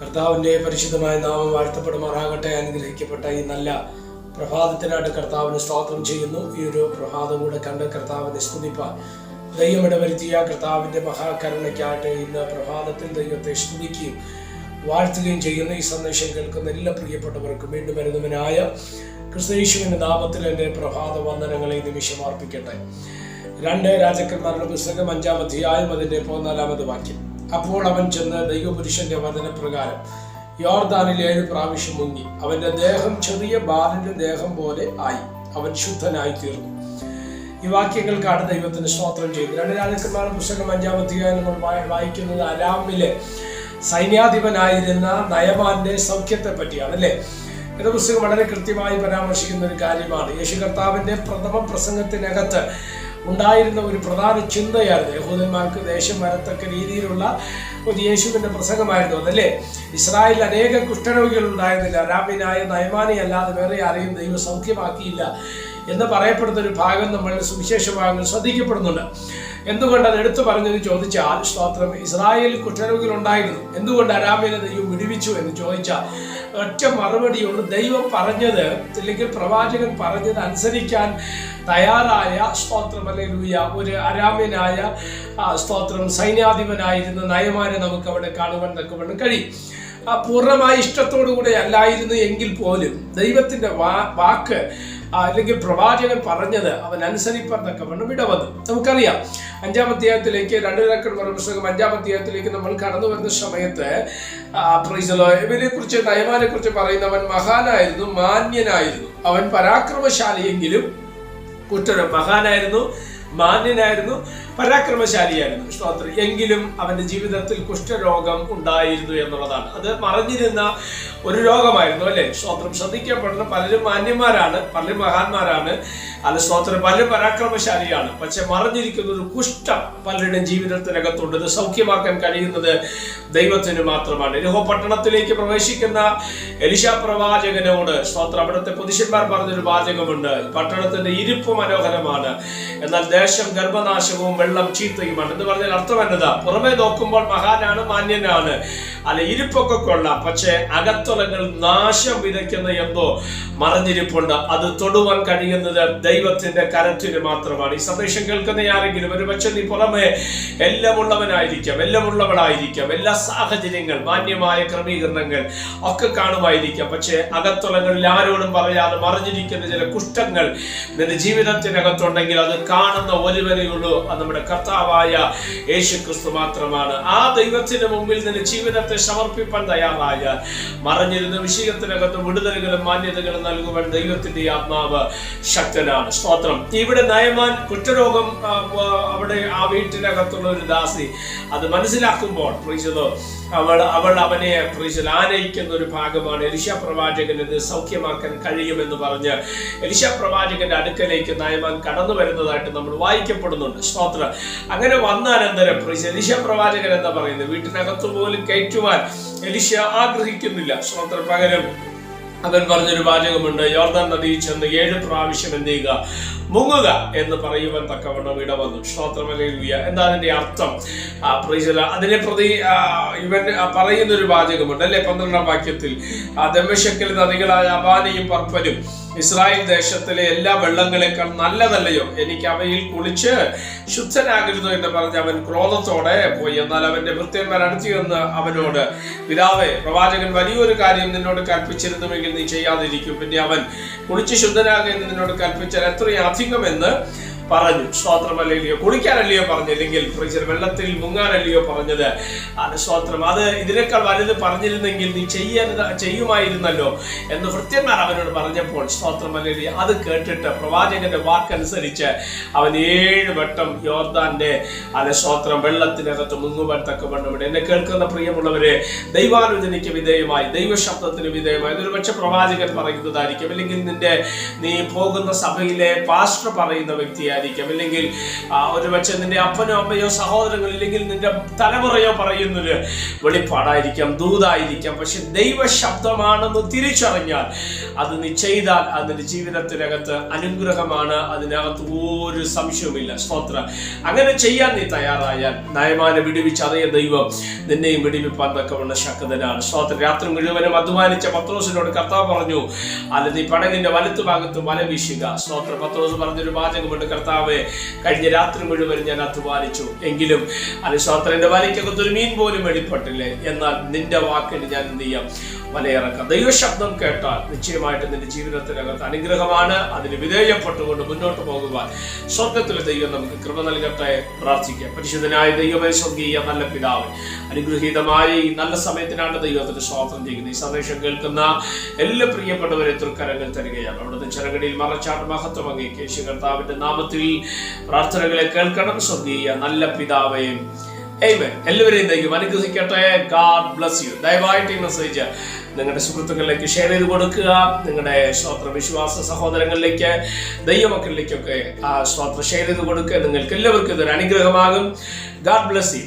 കർത്താവിൻ്റെ പരിശുദ്ധമായ നാമം വാഴ്ത്തപ്പെടുമാറാകട്ടെ. അനുഗ്രഹിക്കപ്പെട്ട ഈ നല്ല പ്രഭാതത്തിനായിട്ട് കർത്താവിന് സ്തോത്രം ചെയ്യുന്നു. ഈ ഒരു പ്രഭാതം കൂടെ കണ്ട് കർത്താവിനെ സ്തുതിപ്പാൻ ദൈവം ഇടവരുത്തിയ കർത്താവിൻ്റെ മഹാകരുണയ്ക്കായിട്ട് ഇന്ന് പ്രഭാതത്തിൽ ദൈവത്തെ സ്തുതിക്കുകയും വാഴ്ത്തുകയും ചെയ്യുന്ന ഈ സന്ദേശം കേൾക്കുന്ന എല്ലാ പ്രിയപ്പെട്ടവർക്കും വീണ്ടും വരുന്നവനായ ക്രിസ്തുയേശുവിൻ്റെ നാമത്തിൽ എൻ്റെ പ്രഭാത വന്ദനങ്ങളെ നിമിഷം അർപ്പിക്കട്ടെ. 2 രാജാക്കന്മാരുടെ പുസ്തകം 5-ാം അധ്യായം അതിൻ്റെ 14-ാമത് വാക്യം. അപ്പോൾ അവൻ ചെന്ന് ദൈവപുരുഷന്റെ വചനപ്രകാരം യോർദാനിൽ 7 പ്രാവശ്യം മുങ്ങി. അവന്റെ ദേഹം ചെറിയ ബാലന്റെ ദേഹം പോലെ ആയി. അവൻ ശുദ്ധനായി തീർന്നു. ഈ വാക്യങ്ങൾക്കാണ് ദൈവത്തിന് സ്തോത്രം ചെയ്യുന്നത്. 2 രാജാക്കന്മാരുടെ പുസ്തകം 5-ാം അധ്യായം നമ്മൾ വായിക്കുന്നത് അരാമിലെ സൈന്യാധിപനായിരുന്ന നയമാന്റെ സൗഖ്യത്തെ പറ്റിയാണ് അല്ലേ. ഇത് പുസ്തകം വളരെ കൃത്യമായി പരാമർശിക്കുന്ന ഒരു കാര്യമാണ്. യേശു കർത്താവിന്റെ പ്രഥമ പ്രസംഗത്തിനകത്ത് ഉണ്ടായിരുന്ന ഒരു പ്രധാന ചിന്തയായിരുന്നു യഹൂദന്മാർക്ക് ദേശം വരത്തക്ക രീതിയിലുള്ള ഒരു യേശുവിൻ്റെ പ്രസംഗമായിരുന്നു അതല്ലേ. ഇസ്രായേലിൽ അനേക കുഷ്ഠരോഗികൾ ഉണ്ടായിരുന്നില്ല. അരാമ്യനായ നയമാനെ അല്ലാതെ വേറെ ആരെയും ദൈവം സൗഖ്യമാക്കിയില്ല എന്ന് പറയപ്പെടുന്ന ഒരു ഭാഗം നമ്മളുടെ സുവിശേഷ ഭാഗങ്ങൾ ശ്രദ്ധിക്കപ്പെടുന്നുണ്ട്. എന്തുകൊണ്ട് അത് എടുത്തു പറഞ്ഞത് ചോദിച്ചാൽ, സ്തോത്രം, ഇസ്രായേലിൽ കുഷ്ഠരോഗികൾ ഉണ്ടായിരുന്നു. എന്തുകൊണ്ട് അരാമ്യനെ ദൈവം വിടുവിച്ചു എന്ന് ചോദിച്ചാൽ ഒറ്റ മറുപടിയുള്ളൂ. ദൈവം പറഞ്ഞത് അല്ലെങ്കിൽ പ്രവാചകൻ പറഞ്ഞത് അനുസരിക്കാൻ തയ്യാറായ, സ്തോത്രം ഹല്ലേലൂയ, ഒരു അരാമ്യനായ സ്തോത്രം സൈന്യാധിപനായിരുന്ന നയമാനെ നമുക്ക് അവിടെ കാണുവാൻ തക്കവണ്ണം കഴിയും. പൂർണ്ണമായ ഇഷ്ടത്തോടുകൂടെ അല്ലായിരുന്നു എങ്കിൽ പോലും ദൈവത്തിന്റെ വാക്ക് അല്ലെങ്കിൽ പ്രവാചകൻ പറഞ്ഞത് അവൻ അനുസരിപ്പാൻ തക്കവണ്ണം ഇടവന്നു. നമുക്കറിയാം 5-ാം അധ്യായത്തിലേക്ക് 2 രാജാക്കന്മാരുടെ പുസ്തകം 5-ാം അധ്യായത്തിലേക്ക് നമ്മൾ കടന്നു വരുന്ന സമയത്ത് ഇവരെ കുറിച്ച് നയമാനെ കുറിച്ച് പറയുന്ന അവൻ മഹാനായിരുന്നു, മാന്യനായിരുന്നു, അവൻ പരാക്രമശാലിയെങ്കിലും മഹാനായിരുന്നു, മാന്യനായിരുന്നു, പരാക്രമശാലിയായിരുന്നു, സ്തോത്രം. എങ്കിലും അവന്റെ ജീവിതത്തിൽ കുഷ്ഠരോഗം ഉണ്ടായിരുന്നു എന്നുള്ളതാണ്. അത് മറഞ്ഞിരുന്ന ഒരു രോഗമായിരുന്നു അല്ലേ. സ്തോത്രം. ശ്രദ്ധിക്കപ്പെടുന്ന പലരും മാന്യന്മാരാണ്, പലരും മഹാന്മാരാണ്, അല്ല സ്തോത്രം, പലരും പരാക്രമശാലിയാണ്. പക്ഷെ മറഞ്ഞിരിക്കുന്ന ഒരു കുഷ്ഠം പലരുടെയും ജീവിതത്തിനകത്തുണ്ട്. ഇത് സൗഖ്യമാക്കാൻ കഴിയുന്നത് ദൈവത്തിന് മാത്രമാണ്. യെരിഹോ പട്ടണത്തിലേക്ക് പ്രവേശിക്കുന്ന എലീശാ പ്രവാചകനോട്, സ്തോത്രം, അവിടുത്തെ പുരുഷന്മാർ പറഞ്ഞൊരു വാചകമുണ്ട്: പട്ടണത്തിന്റെ ഇരിപ്പ് മനോഹരമാണ്, എന്നാൽ ദേശം ഗർഭനാശവും വെള്ളം ചീത്തയുമാണ്. എന്ന് പറഞ്ഞാൽ അർത്ഥം എന്നതാ, പുറമെ നോക്കുമ്പോൾ മഹാനാണ്, മാന്യനാണ്, അല്ല ഇരിപ്പൊക്കെ കൊള്ളാം, പക്ഷെ അകത്തുലങ്ങൾ നാശം വിതയ്ക്കുന്ന എന്തോ മറഞ്ഞിരിപ്പുണ്ട്. അത് തൊടുവാൻ കഴിയുന്നത് ദൈവത്തിന്റെ കരത്തിന് മാത്രമാണ്. ഈ സന്ദേശം കേൾക്കുന്ന ആരെങ്കിലും ഒരു പക്ഷെ നീ പുറമെ എല്ലാം ഉള്ളവനായിരിക്കാം, എല്ലാം ഉള്ളവളായിരിക്കാം, എല്ലാ സാഹചര്യങ്ങൾ, മാന്യമായ ക്രമീകരണങ്ങൾ ഒക്കെ കാണുമായിരിക്കാം, പക്ഷെ അകത്തുലങ്ങളിൽ ആരോടും പറയാതെ മറിഞ്ഞിരിക്കുന്ന ചില കുഷ്ഠങ്ങൾ നിന്റെ ജീവിതത്തിനകത്തുണ്ടെങ്കിൽ അത് കാണുന്ന ഒരുവനേ ഉള്ളൂ, അത് നമ്മുടെ കർത്താവായ യേശു ക്രിസ്തു മാത്രമാണ്. ആ ദൈവത്തിന് മുമ്പിൽ നിന്റെ ജീവിതത്തെ സമർപ്പിപ്പാൻ തയ്യാറായാൽ മറഞ്ഞിരുന്ന വിഷയത്തിനകത്ത് വിടുതലുകളും മാന്യതകളും നൽകുവാൻ ദൈവത്തിന്റെ ആത്മാവ് ശക്തനാണ്. സ്തോത്രം. ഇവിടെ നയമാൻ കുഷ്ഠരോഗം, അവിടെ ആ വീട്ടിനകത്തുള്ള ഒരു ദാസി അത് മനസ്സിലാക്കുമ്പോൾ അവൾ അവനെ ആനയിക്കുന്ന ഒരു ഭാഗമാണ്. എലീശാ പ്രവാചകന് ഇത് സൗഖ്യമാക്കാൻ കഴിയുമെന്ന് പറഞ്ഞ് എലീശാ പ്രവാചകന്റെ അടുക്കലേക്ക് നയമാൻ കടന്നു വരുന്നതായിട്ട് നമ്മൾ വായിക്കപ്പെടുന്നുണ്ട്. സ്തോത്രം. അങ്ങനെ വന്നാനന്തരം എലീശാ പ്രവാചകൻ എന്താ പറയുന്നത്? വീട്ടിനകത്തു പോലും കയറ്റുവാൻ എലീശ ആഗ്രഹിക്കുന്നില്ല. സ്തോത്രം. പകരം അവൻ പറഞ്ഞൊരു വാചകമുണ്ട്: യോർദാൻ നദിയിൽ ചെന്ന് 7 പ്രാവശ്യം എന്ത് ചെയ്യുക? മുങ്ങുക എന്ന് പറയുവാൻ തക്കവണ്ണം ഇടവന്നു. സ്തോത്രം. ഹല്ലേലൂയ. എന്താ അതിന്റെ അർത്ഥം? അതിനെ പ്രതി ഇവൻ പറയുന്നൊരു വാചകമുണ്ട് അല്ലെ. 12-ാം വാക്യത്തിൽ, ദമ്മേശക്കിലെ നദികളായ അബാനയും പർപ്പനും ഇസ്രായേൽ ദേശത്തിലെ എല്ലാ വെള്ളങ്ങളെക്കാൾ നല്ലതല്ലയോ? എനിക്ക് അവയിൽ കുളിച്ച് ശുദ്ധനാകരുതോ എന്ന് പറഞ്ഞ് അവൻ ക്രോധത്തോടെ പോയി. എന്നാൽ അവന്റെ ഭൃത്യന്മാർ അടുത്തു ചെന്ന് അവനോട്: പിതാവേ, പ്രവാചകൻ വലിയൊരു കാര്യം നിന്നോട് കൽപ്പിച്ചിരുന്നുവെങ്കിൽ നീ ചെയ്യാതിരിക്കും. പിന്നെ അവൻ കുളിച്ച് ശുദ്ധനാകുമെന്ന് നിന്നോട് കൽപ്പിച്ചാൽ എത്രയും അധികമെന്ന് പറഞ്ഞു. സ്തോത്രമല്ലയോ? കുളിക്കാനല്ലയോ പറഞ്ഞില്ലെങ്കിൽ വെള്ളത്തിൽ മുങ്ങാനല്ലയോ പറഞ്ഞത്? സ്തോത്രം. അത് ഇതിനേക്കാൾ വലുത് പറഞ്ഞിരുന്നെങ്കിൽ നീ ചെയ്യുമായിരുന്നല്ലോ എന്ന് ഭൃത്യന്മാർ അവനോട് പറഞ്ഞപ്പോൾ, സ്തോത്രമല്ലയോ, അത് കേട്ടിട്ട് പ്രവാചകന്റെ വാക്കനുസരിച്ച് അവൻ 7 വട്ടം യോർദാന്റെ സ്തോത്രം വെള്ളത്തിനകത്ത് മുങ്ങുവാൻ തക്കവണ്ണം. എന്നെ കേൾക്കുന്ന പ്രിയമുള്ളവരെ, ദൈവാലോചനയ്ക്ക് വിധേയമായി, ദൈവശബ്ദത്തിന് വിധേയമായി, ഇതൊരു പക്ഷെ പ്രവാചകൻ പറയുന്നതായിരിക്കും, അല്ലെങ്കിൽ നീ പോകുന്ന സഭയിലെ പാസ്റ്റർ പറയുന്ന വ്യക്തിയായിരിക്കും, ആയിരിക്കാം, അല്ലെങ്കിൽ ഒരുപക്ഷെ നിന്റെ അപ്പനോ അമ്മയോ സഹോദരങ്ങൾ ഇല്ലെങ്കിൽ നിന്റെ തലമുറയോ പറയുന്നൊരു വെളിപ്പാടായിരിക്കാം, ദൂതായിരിക്കാം. പക്ഷെ ദൈവ ശബ്ദമാണെന്ന് തിരിച്ചറിഞ്ഞാൽ അത് നീ ചെയ്താൽ അതിന്റെ ജീവിതത്തിനകത്ത് അനുഗ്രഹമാണ്, അതിനകത്ത് ഒരു സംശയവുമില്ല. സ്തോത്രം. അങ്ങനെ ചെയ്യാൻ നീ തയ്യാറായാൽ നയമാനെ വിടുവിച്ച അതേ ദൈവം നിന്നെയും വിടുവിപ്പാൻ തക്കവണ്ണം ശക്തനാണ്. സ്തോത്രം. രാത്രി മുഴുവനും അധ്വാനിച്ച പത്രോസിനോട് കർത്താവ് പറഞ്ഞു, അല്ല നീ പടകിന്റെ വലത്തു ഭാഗത്ത് വല വീശുക. സ്തോത്രം. പത്രോസ് പറഞ്ഞൊരു വാചകമുണ്ട്, കർത്താവേ കഴിഞ്ഞ രാത്രി മുഴുവനും ഞാൻ അധ്വാനിച്ചു, എങ്കിലും സ്തോത്രന്റെ വലയ്ക്കകത്തൊരു മീൻ പോലും വെളിപ്പെട്ടില്ലേ, എന്നാൽ നിന്റെ വാക്കിന് ഞാൻ എന്ത് ചെയ്യാം, വലയിറക്കാം. ദൈവശബ്ദം കേട്ടാൽ നിശ്ചയമായിട്ട് നിന്റെ ജീവിതത്തിനകത്ത് അനുഗ്രഹമാണ്. അതിന് വിധേയപ്പെട്ടുകൊണ്ട് മുന്നോട്ട് പോകുവാൻ സ്വർഗത്തിലെ ദൈവം നമുക്ക് കൃപ നൽകട്ടെ. പ്രാർത്ഥിക്കാം. പരിശുദ്ധനായ ദൈവമേ, സ്വർഗീയ നല്ല പിതാവ്, അനുഗ്രഹീതമായ ഈ നല്ല സമയത്തിനാണ് ദൈവത്തിന് സ്വാതന്ത്ര്യം ചെയ്യുന്നത്. ഈ സന്ദേശം കേൾക്കുന്ന എല്ലാ പ്രിയപ്പെട്ടവരെ തൃക്കരങ്ങൾ തരികയാണ്. അവിടുത്തെ ചെറുകടിയിൽ മറച്ചാട്ട് മഹത്വം അങ്ങേക്ക്. യേശു കർത്താവിന്റെ നാമത്തിൽ പ്രാർത്ഥനകളെ കേൾക്കണം. സ്വർഗീയ നല്ല പിതാവേ, ആമേൻ. എല്ലാവരെയും ദൈവം അനുഗ്രഹിക്കട്ടെ. God bless you. ദയവായിട്ട് ഈ മെസ്സേജ് നിങ്ങളുടെ സുഹൃത്തുക്കളിലേക്ക് ഷെയർ ചെയ്ത് കൊടുക്കുക. നിങ്ങളുടെ സ്തോത്ര വിശ്വാസ സഹോദരങ്ങളിലേക്ക്, ദൈവമക്കളിലേക്കൊക്കെ സ്തോത്ര ഷെയർ ചെയ്ത് കൊടുക്കുക. നിങ്ങൾക്ക് എല്ലാവർക്കും ഇതൊരു അനുഗ്രഹമാകും. God bless you.